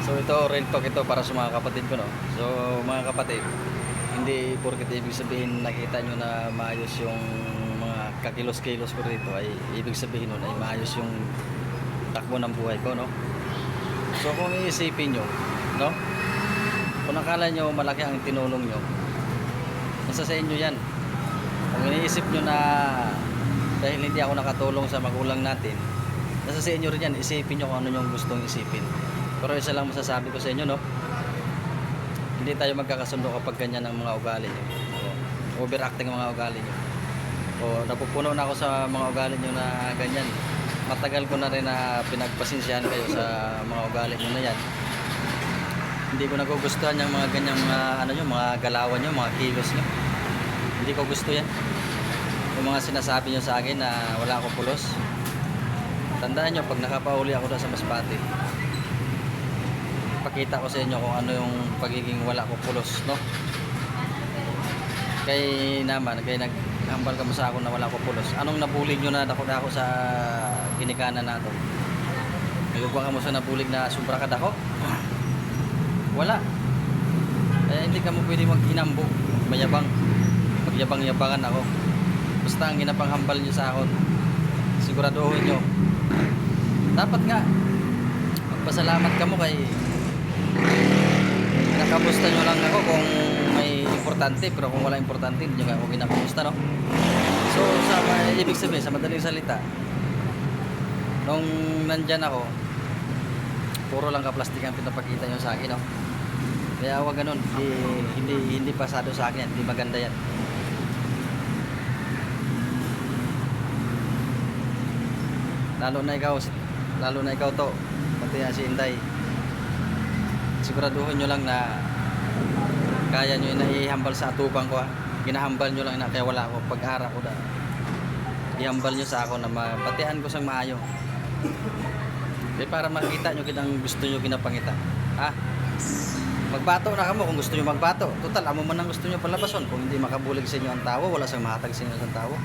So ito, real talk ito para sa mga kapatid ko, no. So mga kapatid, hindi porket ibig sabihin nakita nyo na maayos yung mga kakilos-kilos ko rito ay ibig sabihin nun ay maayos yung takbo ng buhay ko, no. So kung iisipin nyo, no, kung akala nyo malaki ang tinulong nyo, nasa sa inyo yan. Kung iniisip nyo na dahil hindi ako nakatulong sa magulang natin, nasa sa inyo rin yan. Isipin nyo kung ano yung gustong isipin. Pero isa lang masasabi ko sa inyo, no, hindi tayo magkakasundo kapag ganyan ang mga ugali nyo. Overacting ang mga ugali nyo. O napupuno na ako sa mga ugali nyo na ganyan. Matagal ko na rin na pinagpasensyahan kayo sa mga ugali nyo na yan. Hindi ko nagugustuhan yung mga ganyang ano nyo, mga galawan nyo, mga kilos nyo. Hindi ko gusto yan. Yung mga sinasabi nyo sa akin na wala akong pulos, tandaan nyo, pag nakapauli ako doon sa Masbate, pakita ko sa inyo kung ano yung pagiging wala ko pulos, no? Kay naman, kay naghambal ka mo sa ako na wala ko pulos. Anong nabuli nyo na dako sa ginikanan na ito? Nagugwa ka mo sa nabulig na sobra ka dako? Wala. Kaya hindi ka mo pwede maghinambo, mayabang. Magyabang-yabangan ako. Basta ang ginapanghambal nyo sa akin, siguraduhin nyo. Dapat nga, magpasalamat ka mo kay nakamusta nyo lang ako kung may importante, pero kung wala importante hindi nyo ako ginamusta, no? So sa ibig sabihin, sa madaling salita, nung nandyan ako, puro lang kaplastik ang pinapakita nyo sa akin, no? Kaya huwag ganun, hindi pasado sa akin yan, hindi maganda yan. Lalo na ikaw to, pati si Inday, siguraduhin nyo lang na kaya nyo na ihambal sa atubang ko, ha? Ginahambal nyo lang na kaya wala ako pag-ara ko da. Ihambal nyo sa ako na mapatian ko sang maayo. Kaya para makita nyo kitang gusto nyo ginapangita, ha? Magbato na kamo kung gusto nyo magbato. Total, amo man ang gusto nyo palabason. Kung hindi makabulig sa inyo ang tawo, wala sang mahatag sa inyo ang tawo.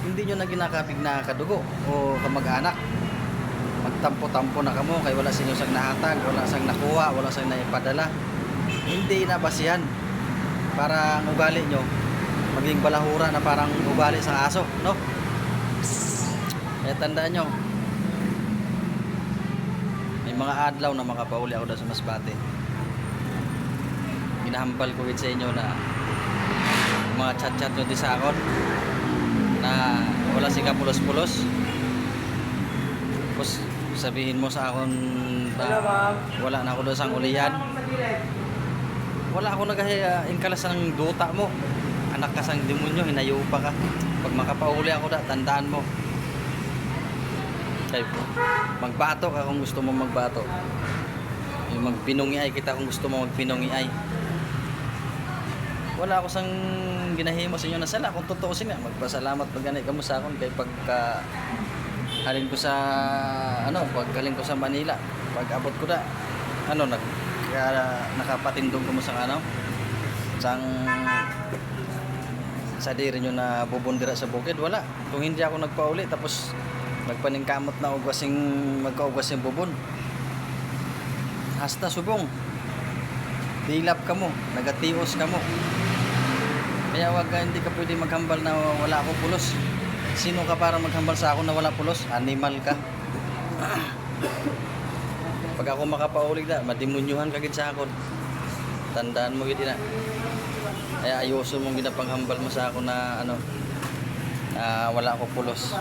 Hindi nyo na ginakabig na kadugo o kamag-anak. Magtampo-tampo na kamo kay wala sa inyo sang nahatag, wala sang nakuha, wala sang naipadala. Hindi na basihan para ang ugali nyo maging balahura na parang ugali sa aso, no? Kaya tandaan nyo, may mga adlaw na makapauli ako doon sa Masbate. Ginahambal ko sa inyo na mga chat-chat nyo di sa akon na wala sing kapulos-pulos. Tapos sabihin mo sa akon na wala na ako doon sang ulihan. Wala ako nag-inkalas ng duta mo. Anak ka sang demonyo, hinayo pa ka. Pag makapauli ako da, tandaan mo. Kaya magbato ka kung gusto mo magbato. Yung magpinungiay kita kung gusto mo magpinungiay. Wala ako sang ginahimo sa inyo na sala. Kung totoo nga, magpasalamat pag-anay ka mo sa akon. Kaya pagka halin ko sa paggaling ko sa Manila, pag abot ko da, nakapatindong ko mo sa sa diri nyo na bubundira sa bukid. Wala. Kung hindi ako nagpauli tapos nagpaningkamot na magkaugwas yung bubon, hasta subong dilap ka mo, nagatios ka mo. Kaya hindi ka pwede maghambal na wala akong pulos. Sino ka para maghambal sa ako na wala pulos? Animal ka. Pag ako makapaulig na, madimunyuhan ka gid sa akon. Tandaan mo gid na. Kaya ayuso mong ginapanghambal mo sa ako na wala akong pulos.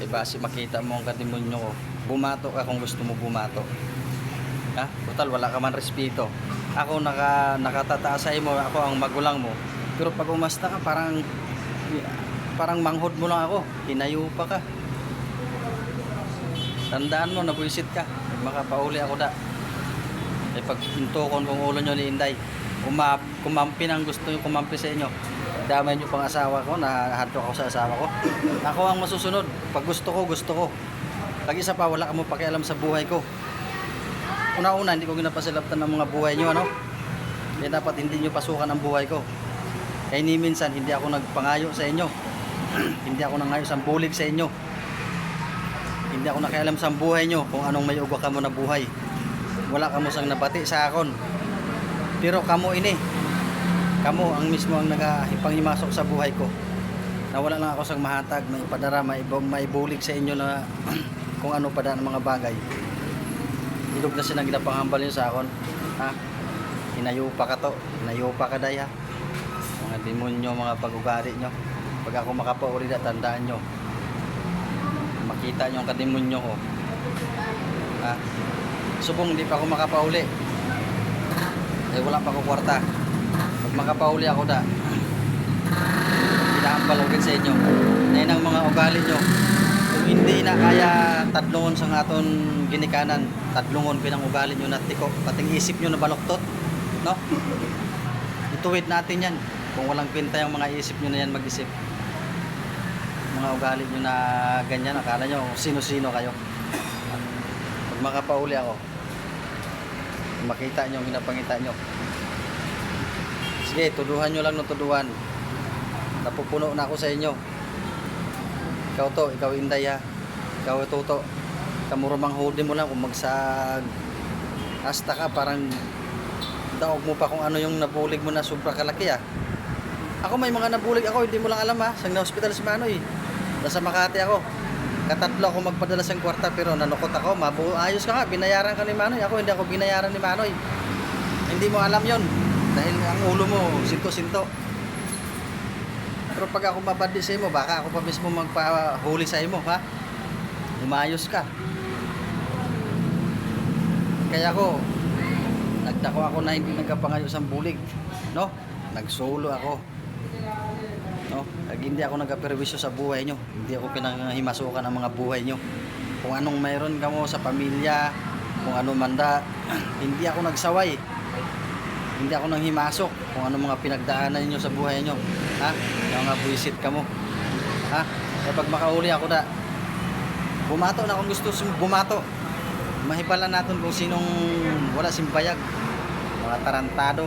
Base makita mo ang kadimonyo ko. Bumato ka kung gusto mo bumato. Ha? Total wala ka man respeto. Ako nakatataas sa imo, ako ang magulang mo. Pero pag umasta ka, parang manghod mo lang ako. Hinayo pa ka. Tandaan mo, nabuisit ka. Makapauli ako da. Pag hintukon kong ulo nyo ni Inday, kumampi ang gusto nyo kumampi sa inyo. Damay nyo pang asawa ko, nahanto ako sa asawa ko. Ako ang masusunod. Pag gusto ko. Pag isa pa, wala ka mo pakialam sa buhay ko. Una-una, hindi ko ginapasilaptan ng mga buhay nyo, Kaya dapat hindi nyo pasukan ang buhay ko. Kaya ni minsan, hindi ako nagpangayo sa inyo. Hindi ako nangayo sa bulig sa inyo. Hindi ako nakialam sa buhay nyo kung anong may ugwa ka mo na buhay. wala kamo sang nabati sa akon. Pero kamo ini, kamo ang mismo ang nagahipanghimasok sa buhay ko. Na wala lang ako sang mahatag, may padara, may bulig sa inyo na kung ano pa ng mga bagay. Ilog na sinang ginapanghambal nyo sa akon. Ha? Inayupa ka to, inayupa ka day ha. Mga demonyo, mga pag-ugali nyo. Pag ako makapauli na, tandaan nyo. Makita nyo ang kademonyo ko. Ha? Subong hindi pa ako makapauli. Eh wala pa ako kwarta. Pag makapauli ako da, pinahambal ulit sa inyo. Ngayon ang mga ugali nyo. Kung hindi na kaya tadlungon sa aton ginikanan, tadlungon pinang ugali nyo na tiko. Pating isip nyo na baloktot. No? Ituwid natin yan. Kung walang pinta yung mga isip nyo na yan mag-isip. Mga ugali nyo na ganyan, akala nyo sino-sino kayo. Pag makapauli ako, makita nyo, minapangita nyo. Sige, tuduhan nyo lang ng tuduhan. Napupuno na ako sa inyo. Ikaw to, ikaw Inday ha. Ikaw Toto. Kamurumang huli mo lang kung magsag hasta ka, parang daog mo pa kung ano yung nabulig mo na sobra kalaki ha. Ako may mga nabulig ako, hindi mo lang alam ha. Sang na-hospital si Manoy. Nasa Makati ako. Katatlo ako magpadala sa kwarta pero nanukot ako. Ayos ka nga, binayaran ka ni Manoy. Ako hindi ako binayaran ni Manoy. Hindi mo alam yon dahil ang ulo mo sinto-sinto. Pero pag ako mabadi sa imo, baka ako pa mismo magpahuli sa imo ha. Umayos ka. Kaya ako nagdako ako na hindi nagkapangayo sa bulig, no? Nagsolo ako. No? Hindi ako nagkaperwisyo sa buhay nyo. Hindi ako pinanghimasukan ang mga buhay nyo. Kung anong mayroon kamo sa pamilya, kung ano manda, hindi ako nagsaway. Hindi ako nanghimasok kung ano mga pinagdaanan niyo sa buhay nyo. Ha? Yung mga buwisit kamo. Ha? Kaya pag makauli ako da, bumato na kung gusto bumato. Mahibalan natin kung sinong wala simbayag. Mga tarantado.